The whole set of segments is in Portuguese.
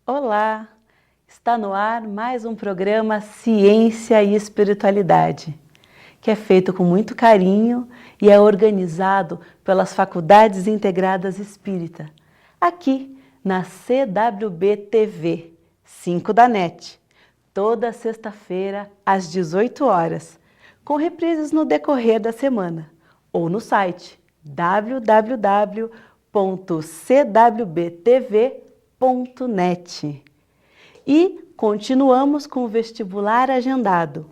Olá! Está no ar mais um programa Ciência e Espiritualidade, que é feito com muito carinho e é organizado pelas Faculdades Integradas Espírita, aqui na CWB TV, 5 da NET, toda sexta-feira às 18 horas, com reprises no decorrer da semana, ou no site www.cwbtv.net. E continuamos com o vestibular agendado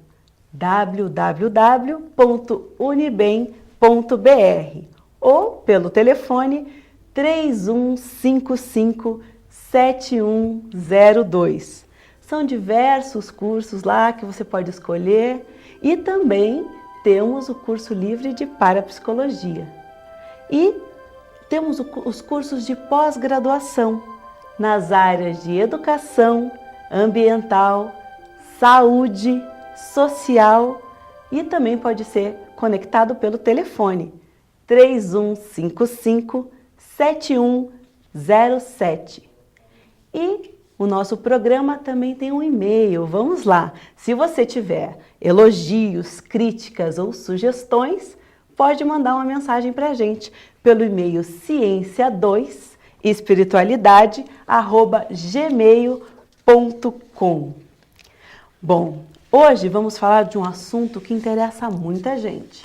www.unibem.br ou pelo telefone 3155-7102. São diversos cursos lá que você pode escolher e também temos o curso livre de parapsicologia. E temos os cursos de pós-graduação nas áreas de educação, ambiental, saúde, social e também pode ser conectado pelo telefone 3155-7107. E o nosso programa também tem um e-mail, vamos lá. Se você tiver elogios, críticas ou sugestões, pode mandar uma mensagem para a gente pelo e-mail ciência2espiritualidade@gmail.com. Bom, hoje vamos falar de um assunto que interessa a muita gente.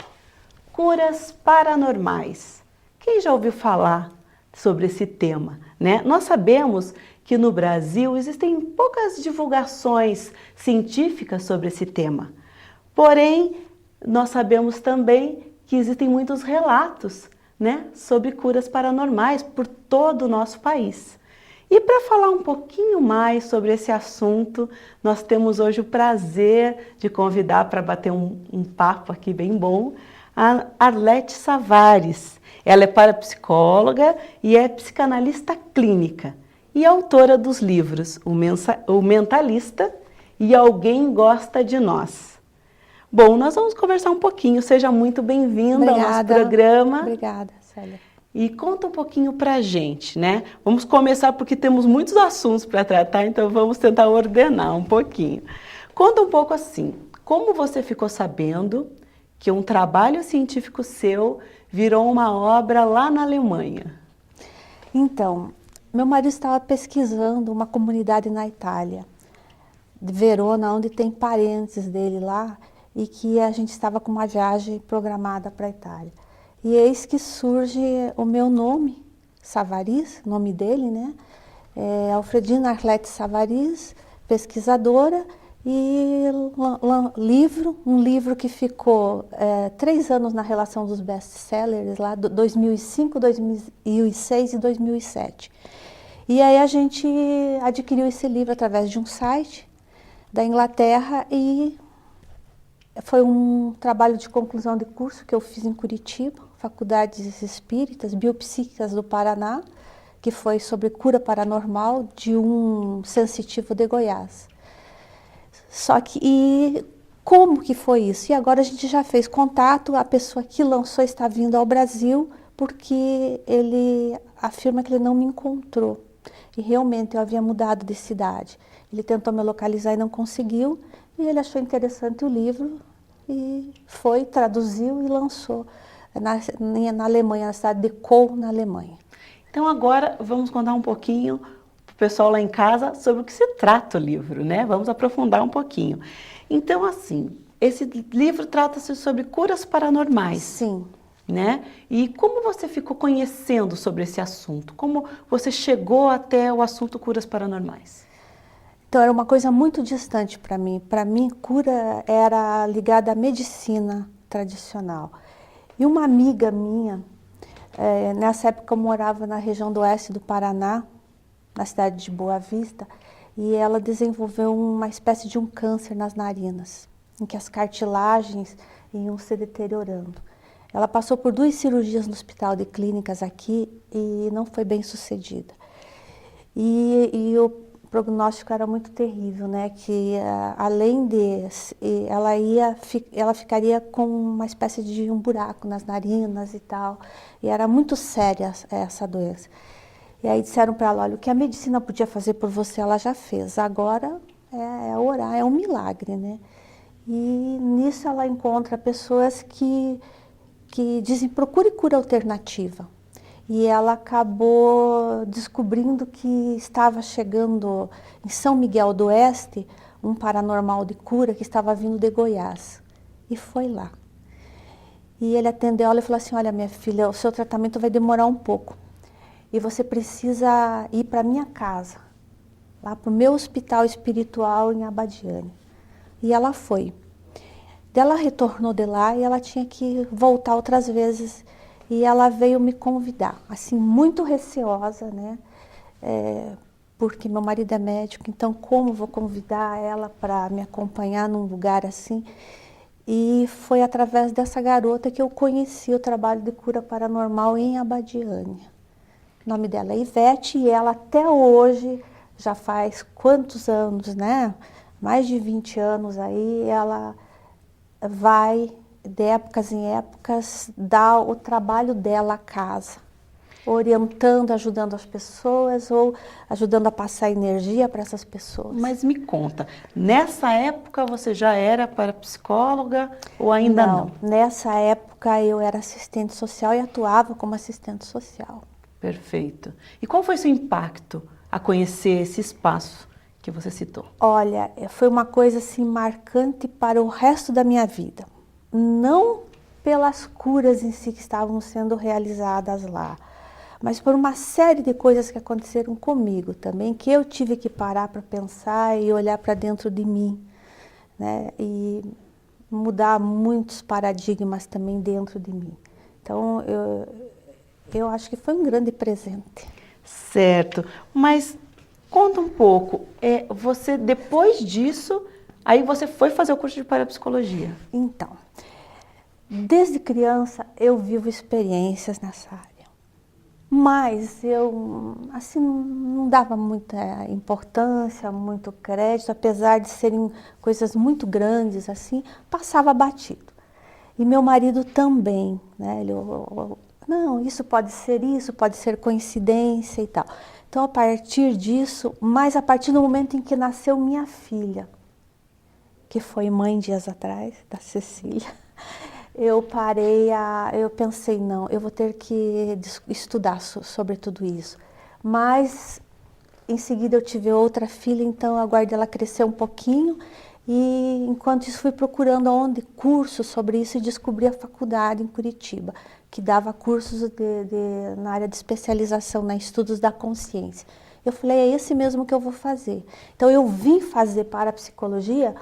Curas paranormais. Quem já ouviu falar sobre esse tema, né? Nós sabemos que no Brasil existem poucas divulgações científicas sobre esse tema. Porém, nós sabemos também que existem muitos relatos, né, sobre curas paranormais por todo o nosso país. E para falar um pouquinho mais sobre esse assunto, nós temos hoje o prazer de convidar para bater um papo aqui bem bom, a Arlete Savares. Ela é parapsicóloga e é psicanalista clínica e autora dos livros O Mentalista e Alguém Gosta de Nós. Bom, nós vamos conversar um pouquinho. Seja muito bem-vinda ao nosso programa. Obrigada, Célia. E conta um pouquinho pra gente, né? Vamos começar porque temos muitos assuntos para tratar, então vamos tentar ordenar um pouquinho. Conta um pouco assim, como você ficou sabendo que um trabalho científico seu virou uma obra lá na Alemanha? Então, meu marido estava pesquisando uma comunidade na Itália, de Verona, onde tem parentes dele lá, e que a gente estava com uma viagem programada para a Itália. E eis que surge o meu nome, Savaris, nome dele, né? Alfredina Arlete Savaris, pesquisadora, e um livro que ficou 3 anos na relação dos best-sellers, lá, 2005, 2006 e 2007. E aí a gente adquiriu esse livro através de um site da Inglaterra e foi um trabalho de conclusão de curso que eu fiz em Curitiba, Faculdades Espíritas, Biopsíquicas do Paraná, que foi sobre cura paranormal de um sensitivo de Goiás. Só que, e como que foi isso? E agora a gente já fez contato, a pessoa que lançou está vindo ao Brasil, porque ele afirma que ele não me encontrou. E realmente eu havia mudado de cidade. Ele tentou me localizar e não conseguiu, e ele achou interessante o livro, e foi, traduziu e lançou na Alemanha, na cidade de Köln, na Alemanha. Então agora vamos contar um pouquinho para o pessoal lá em casa sobre o que se trata o livro, né? Vamos aprofundar um pouquinho. Então assim, esse livro trata-se sobre curas paranormais. Sim. Né? E como você ficou conhecendo sobre esse assunto? Como você chegou até o assunto curas paranormais? Então era uma coisa muito distante para mim. Para mim, cura era ligada à medicina tradicional. E uma amiga minha, nessa época eu morava na região do oeste do Paraná, na cidade de Boa Vista, e ela desenvolveu uma espécie de um câncer nas narinas, em que as cartilagens iam se deteriorando. Ela passou por 2 cirurgias no Hospital de Clínicas aqui e não foi bem sucedida. E o prognóstico era muito terrível, né? Que além de ela ficaria com uma espécie de um buraco nas narinas e tal. E era muito séria essa doença. E aí disseram para ela, olha, o que a medicina podia fazer por você, ela já fez. Agora é orar, é um milagre, né? E nisso ela encontra pessoas que dizem, procure cura alternativa. E ela acabou descobrindo que estava chegando em São Miguel do Oeste um paranormal de cura que estava vindo de Goiás. E foi lá. E ele atendeu ela e falou assim, olha minha filha, o seu tratamento vai demorar um pouco. E você precisa ir para minha casa, lá para o meu hospital espiritual em Abadiânia. E ela foi. Ela retornou de lá e ela tinha que voltar outras vezes. E ela veio me convidar, assim, muito receosa, né? Porque meu marido é médico, então como vou convidar ela para me acompanhar num lugar assim? E foi através dessa garota que eu conheci o trabalho de cura paranormal em Abadiânia. O nome dela é Ivete e ela até hoje, já faz quantos anos, né? Mais de 20 anos aí, ela vai, de épocas em épocas, dar o trabalho dela à casa, orientando, ajudando as pessoas ou ajudando a passar energia para essas pessoas. Mas me conta, nessa época você já era parapsicóloga ou ainda não? Nessa época eu era assistente social e atuava como assistente social. Perfeito. E qual foi seu impacto a conhecer esse espaço que você citou? Olha, foi uma coisa assim marcante para o resto da minha vida. Não pelas curas em si que estavam sendo realizadas lá, mas por uma série de coisas que aconteceram comigo também, que eu tive que parar para pensar e olhar para dentro de mim, né? E mudar muitos paradigmas também dentro de mim. Então, eu acho que foi um grande presente. Certo, mas conta um pouco, você depois disso, aí você foi fazer o curso de parapsicologia? Então, desde criança eu vivo experiências nessa área, mas eu assim não dava muita importância, muito crédito, apesar de serem coisas muito grandes assim, passava batido. E meu marido também, né? Ele, não, isso pode ser coincidência e tal. Então, a partir disso, mas a partir do momento em que nasceu minha filha, que foi mãe dias atrás, da Cecília, eu pensei, não, eu vou ter que estudar sobre tudo isso. Mas, em seguida, eu tive outra filha, então eu aguardei ela crescer um pouquinho. E, enquanto isso, fui procurando cursos sobre isso e descobri a faculdade em Curitiba, que dava cursos na área de especialização, em estudos da consciência. Eu falei, é esse mesmo que eu vou fazer. Então, eu vim fazer parapsicologia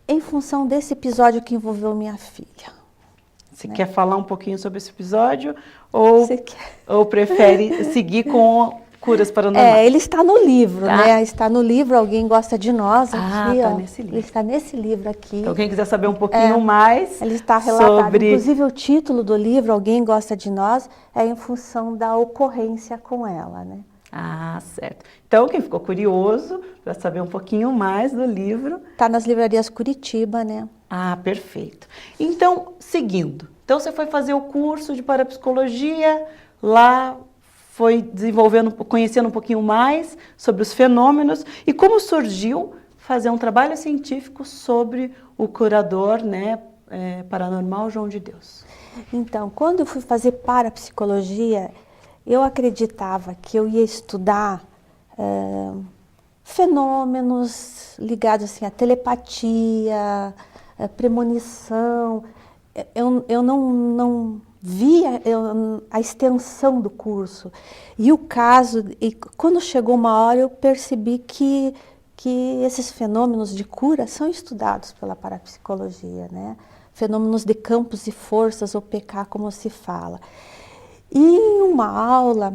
em função desse episódio que envolveu minha filha. Você quer falar um pouquinho sobre esse episódio ou prefere seguir com curas paranormais? Ele está no livro, né? Está no livro, Alguém Gosta de Nós. Aqui, está nesse livro. Ele está nesse livro aqui. Então, quem quiser saber um pouquinho mais ele está relatado. sobre... Inclusive, o título do livro, Alguém Gosta de Nós, é em função da ocorrência com ela, né? Ah, certo. Então, quem ficou curioso para saber um pouquinho mais do livro... Está nas livrarias Curitiba, né? Ah, perfeito. Então, seguindo. Então, você foi fazer o curso de parapsicologia, lá foi conhecendo um pouquinho mais sobre os fenômenos e como surgiu fazer um trabalho científico sobre o curador, né, paranormal João de Deus. Então, quando eu fui fazer parapsicologia, eu acreditava que eu ia estudar fenômenos ligados assim, à telepatia, à premonição. Eu não via a extensão do curso. E o caso, e quando chegou uma hora, eu percebi que esses fenômenos de cura são estudados pela parapsicologia, né? Fenômenos de campos e forças, ou PK, como se fala. E em uma aula,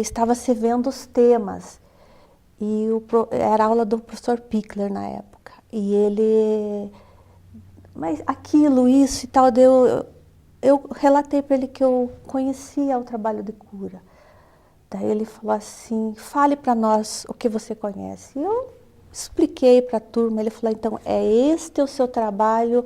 estava se vendo os temas, e era a aula do professor Pickler na época, e ele, mas aquilo, isso e tal, eu relatei para ele que eu conhecia o trabalho de cura. Daí ele falou assim, fale para nós o que você conhece. E eu expliquei para a turma, ele falou, então, este o seu trabalho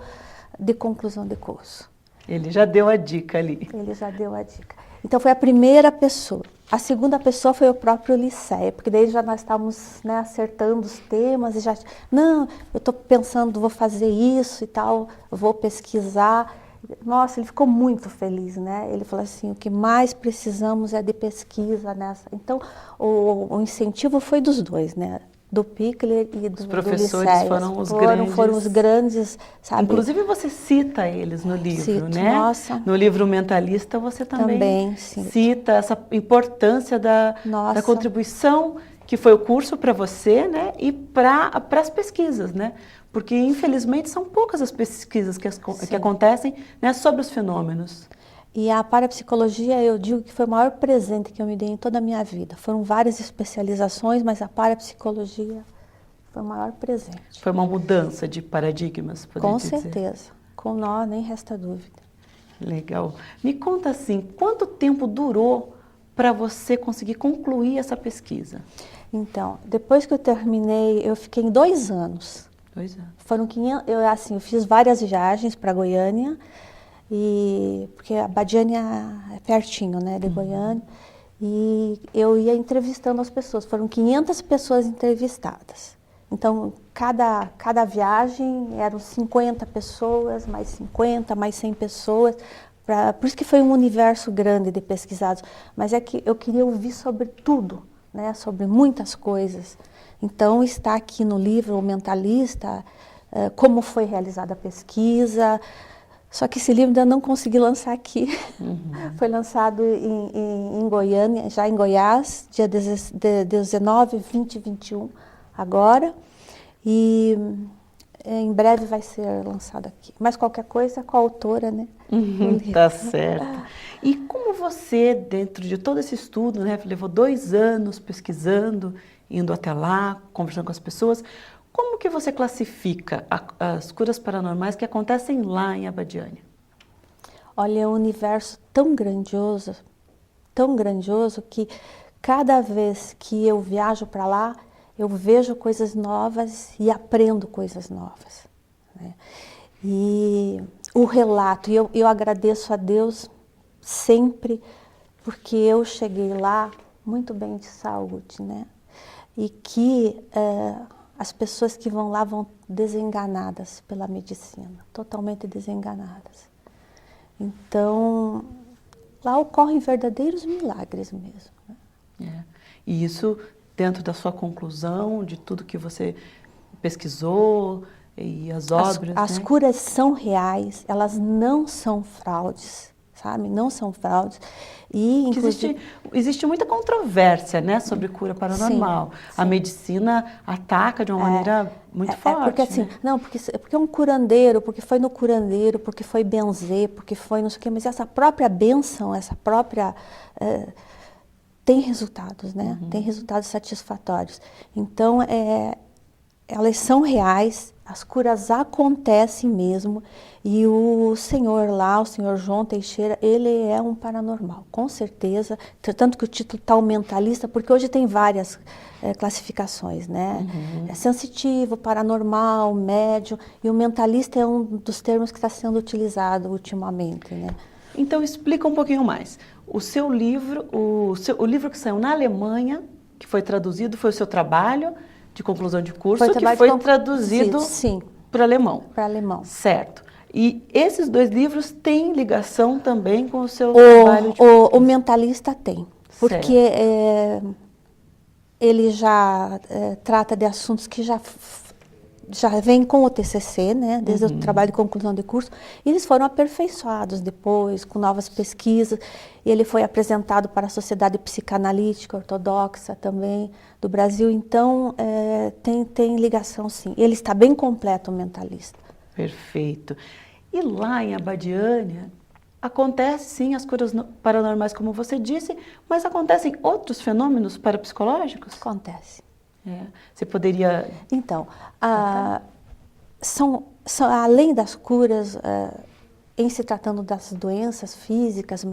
de conclusão de curso. Ele já deu a dica ali. Ele já deu a dica. Então foi a primeira pessoa. A segunda pessoa foi o próprio Liceia, porque daí já nós estávamos, né, acertando os temas e já, não, eu estou pensando, vou fazer isso e tal, vou pesquisar. Nossa, ele ficou muito feliz, né? Ele falou assim, o que mais precisamos é de pesquisa nessa. Então, o incentivo foi dos dois, né? Do Pickler e do professores Liceia. foram os grandes. Foram os grandes, sabe? Inclusive você cita eles no livro, Cito, né? nossa. No livro Mentalista você também Cito. cita essa importância da contribuição que foi o curso para você, né? E para as pesquisas, né? Porque infelizmente são poucas as pesquisas que acontecem, né, sobre os fenômenos. E a parapsicologia, eu digo que foi o maior presente que eu me dei em toda a minha vida. Foram várias especializações, mas a parapsicologia foi o maior presente. Foi uma mudança de paradigmas, Com certeza. Com nós, nem resta dúvida. Legal. Me conta assim, quanto tempo durou para você conseguir concluir essa pesquisa? Então, depois que eu terminei, eu fiquei em 2 anos. 2 anos. Foram 500, eu fiz várias viagens para Goiânia, porque a Badiânia é pertinho, né, de Goiânia, e eu ia entrevistando as pessoas. Foram 500 pessoas entrevistadas. Então, cada viagem eram 50 pessoas, mais 50, mais 100 pessoas. Por isso que foi um universo grande de pesquisados. Mas é que eu queria ouvir sobre tudo, né, sobre muitas coisas. Então, está aqui no livro O Mentalista, como foi realizada a pesquisa. Só que esse livro ainda não consegui lançar aqui. Foi lançado em Goiânia, já em Goiás, dia 19, 20 e 21, agora. E em breve vai ser lançado aqui. Mas qualquer coisa, com a autora, né? Tá certo. E como você, dentro de todo esse estudo, né, levou 2 anos pesquisando, indo até lá, conversando com as pessoas, como que você classifica as curas paranormais que acontecem lá em Abadiânia? Olha, é um universo tão grandioso que cada vez que eu viajo para lá, eu vejo coisas novas e aprendo coisas novas, né? E o relato, eu agradeço a Deus sempre, porque eu cheguei lá muito bem de saúde, né? E que as pessoas que vão lá vão desenganadas pela medicina, totalmente desenganadas. Então, lá ocorrem verdadeiros milagres mesmo, né? E isso dentro da sua conclusão, de tudo que você pesquisou e as obras, As né? curas são reais, elas não são fraudes, sabe? Não são fraudes. E, inclusive, existe muita controvérsia, né, sobre cura paranormal. Sim. A medicina ataca de uma maneira muito forte. Porque assim, né? não, porque é um curandeiro, porque foi no curandeiro, porque foi benzer, porque foi não sei o quê, mas essa própria bênção, tem resultados, né? Tem resultados satisfatórios. Então, elas são reais, as curas acontecem mesmo, e o senhor lá, o senhor João Teixeira, ele é um paranormal, com certeza, tanto que o título está o Mentalista, porque hoje tem várias classificações, né? É sensitivo, paranormal, médium, e o mentalista é um dos termos que está sendo utilizado ultimamente, né? Então, explica um pouquinho mais. O seu livro, o livro que saiu na Alemanha, que foi traduzido, foi o seu trabalho de conclusão de curso, que foi traduzido para alemão. Para alemão. Certo. E esses 2 livros têm ligação também com o seu trabalho de conclusão? O Mentalista tem, porque ele já trata de assuntos que já vem com o TCC, né, desde o trabalho de conclusão de curso, e eles foram aperfeiçoados depois, com novas pesquisas, e ele foi apresentado para a Sociedade Psicanalítica Ortodoxa também do Brasil, então tem ligação sim, ele está bem completo, o Mentalista. Perfeito. E lá em Abadiânia, acontece sim as curas paranormais, como você disse, mas acontecem outros fenômenos parapsicológicos? Acontece. Você poderia... Então, além das curas, em se tratando das doenças físicas,